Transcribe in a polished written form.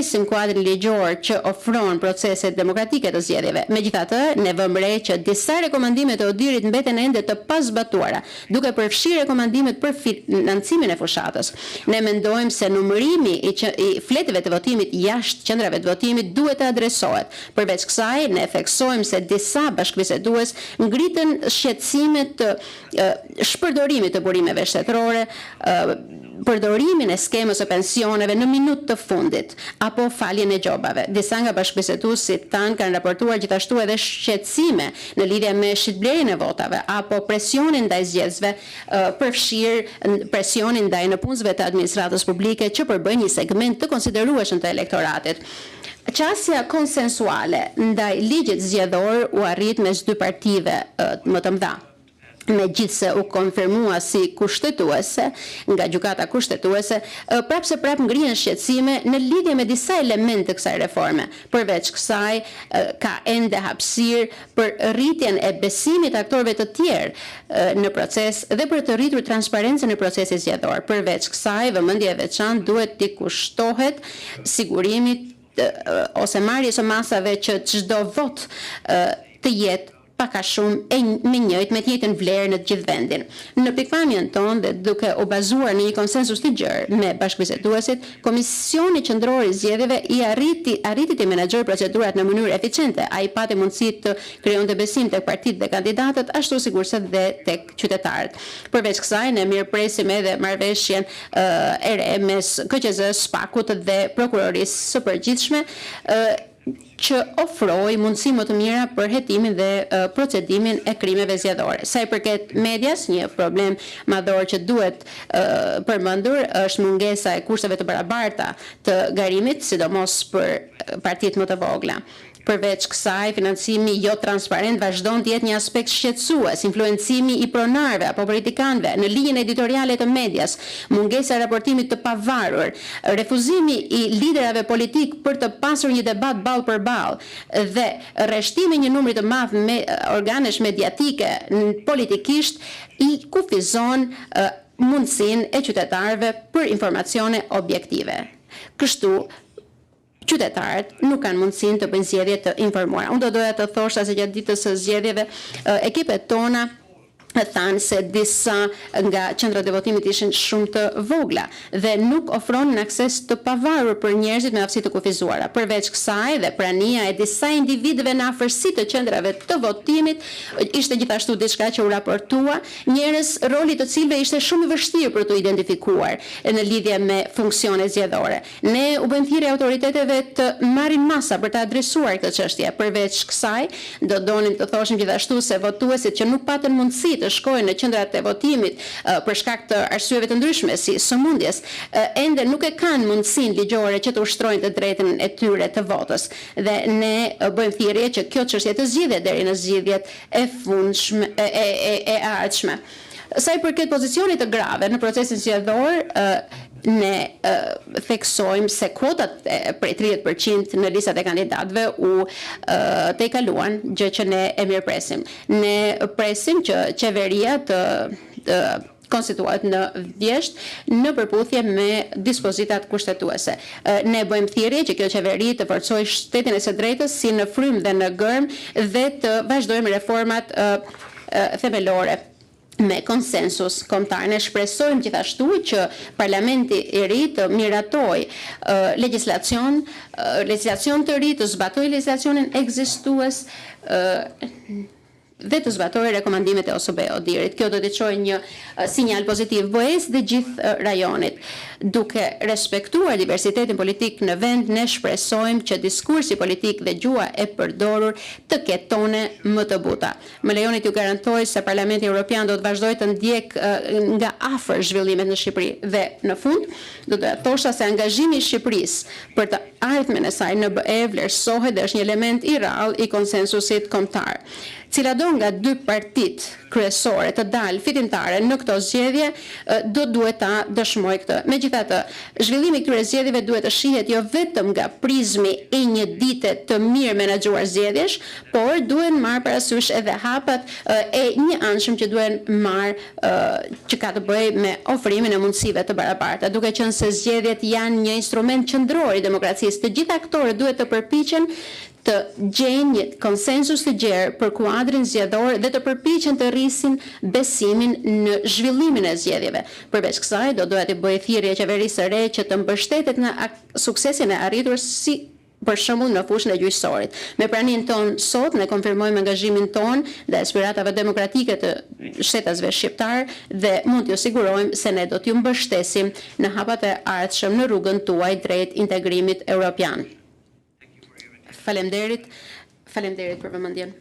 presim kuadrin ligjor që ofron procese demokratike të zgjedhjeve. Megjithatë, ne vëmë re që disa rekomandime të ODIHR-it mbeten ende të pazbatuara, duke përfshirë rekomandimet për financimin e fushatës. Ne mendojmë se numërimi i fletëve të votimit jashtë qendrave të votimit duhet të adresohet. Përveç kësaj, ne theksojmë se disa bashkëbisedues ngritën shqetësime të shpërdorimit të burimeve shtetërore, përdorimin e skemës së pensioneve në minutë të fundit apo faljen e gjobave. Disa nga bashkëbiseduesit tanë kanë raportuar gjithashtu edhe shqetësime në lidhje me shitblerjen e votave apo presionin ndaj zgjedhësve, përfshirë presionin ndaj nëpunësve të administratës publike që përbëjnë një segment të konsiderueshëm të elektoratit. Qasja konsensuale ndaj ligjit zgjedhor u arrit mes dy partive më të mëdha. Megjithse u konfirmua si kushtetuese nga gjykata kushtetuese, prapse prap ngrihen shqetësime në lidhje me disa elemente të kësaj reforme. Përveç kësaj, ka ende hapësirë për rritjen e besimit të aktorëve të tjerë në proces dhe për të rritur transparencën e procesit zgjedhor. Përveç kësaj, vëmendje e veçantë duhet t'i kushtohet sigurimit ose marrjes së masave që çdo vot të jetë paka shumë me njëjtë vlerë në të gjithë vendin. Në pikpamjen tonë dhe duke u bazuar në një konsensus të gjerë me bashkëbiseduesit, Komisioni Qendror i Zgjedhjeve i arriti të menaxhojë procedurat në mënyrë eficiente. Ai pati mundësi të krijonte besim tek partitë dhe kandidatët, ashtu sigurisht edhe tek qytetarët. Përveç kësaj, ne mirëpresim edhe marrëveshjen e re mes KQZ-s, SPAK-ut dhe prokurorisë së përgjithshme, që ofroi mundësi më të mira për hetimin dhe procedimin e krimeve zgjedhore. Sa i përket medias, një problem madhor që duhet përmendur është mungesa e kushteve të barabarta të garimit, sidomos për partitë më të vogla. Përveç kësaj, financimi jo transparent vazhdon të jetë një aspekt shqetësues, influencimi i pronarëve apo politikanëve në linjën editoriale të medias, mungesa e raportimit të pavarur, refuzimi i liderave politik për të pasur një debat ballë për ballë dhe rreshtimi një numri të madh me organesh mediatike politikisht i kufizon mundësinë e qytetarëve për informacione objektive. Kështu, qytetarët nuk kanë mundësinë të bëjnë zgjedhje të informuara. Unë do doja të thosha se gjatë ditës së zgjedhjeve ekipet tona thanë se disa nga qendrat e votimit ishin shumë të vogla dhe nuk ofronin akses të pavarur për njerëzit me aftësi të kufizuara. Përveç kësaj dhe prania e disa individëve në afërsi të qendrave të votimit ishte gjithashtu diçka që u raportua, njerëz roli të cilëve ishte shumë i vështirë për të identifikuar në lidhje me funksione zgjedhore. Ne u bëjmë thirrje autoriteteve të marrin masa për të adresuar këtë çështje. Përveç kësaj, do donim të thoshim gjithashtu se votuesit që nuk patën mundësi të shkojnë në qendrat e votimit për shkak të arsyeve të ndryshme si sëmundjes, ende nuk e kanë mundësinë ligjore që të ushtrojnë të drejtën e tyre të votës. Dhe ne bëjmë thirrje që kjo çështje të zgjidhet deri në zgjidhjet e fundshme e ardhshme. Sa i përket pozicionit të grave në procesin zgjedhor, ne theksojmë se kvotat prej 30% në listat e kandidatëve u tejkaluan, gjë që ne e mirëpresim. Ne presim që qeveria të konstituohet në vjesht në përputhje me dispozitat kushtetuese. Ne bëjmë thirrje që kjo qeveri të forcojë shtetin e së drejtës si në frym dhe në gërm dhe të vazhdojmë reformat themelore me konsensus kombëtar. Ne shpresojmë gjithashtu që Parlamenti i ri të miratojë legislacion të ri, të zbatojë legjislacionin ekzistues dhe të zbatojë rekomandimet e ODIHR-it. Kjo do të çojë një sinjal pozitiv BE-s dhe gjithë rajonit. Duke respektuar diversitetin politik në vend, ne shpresojmë që diskursi politik dhe gjuha e përdorur të ketë tone më të buta. Më lejoni t'ju garantoj se Parlamenti Evropian do të vazhdojë të ndjek nga afër zhvillimet në Shqipëri dhe në fund do të thosha se angazhimi i Shqipërisë për të ardhmen e saj në BE vlerësohet dhe është një element i rrallë i konsensusit kombëtar. cila do nga dy partit kryesore të dalë fitimtare në këto zgjedhje, do duhet ta dëshmoj këtë. Megjithatë, zhvillimi i këtyre zgjedhjeve duhet të shihet jo vetëm nga prizmi i një dite të mirë menaxhuar zgjedhjesh, por duhet marrë parasysh edhe hapat e një anshëm që duhet marrë që ka të bëjë me ofrimin e mundësive të barabarta, duke qenë se zgjedhjet janë një instrument qendror i demokracisë. Të gjitha aktorët duhet të përpiqen të gjejnë një konsensus të gjerë për kuadrin zgjedhor dhe të përpiqen të rrisin besimin në zhvillimin e zgjedhjeve. Përveç kësaj, do duhet të bëjë thirrje qeverisë së re që të mbështetet në suksesin e arritur si për shembull në fushën e gjyqësorit. Me praninë tonë sot ne konfirmojmë angazhimin tonë dhe aspiratave demokratike të shtetasve shqiptar dhe mund t'ju sigurojmë se ne do t'ju mbështesim në hapat e ardhshëm në rrugën tuaj drejt integrimit evropian. Faleminderit për vëmendjen.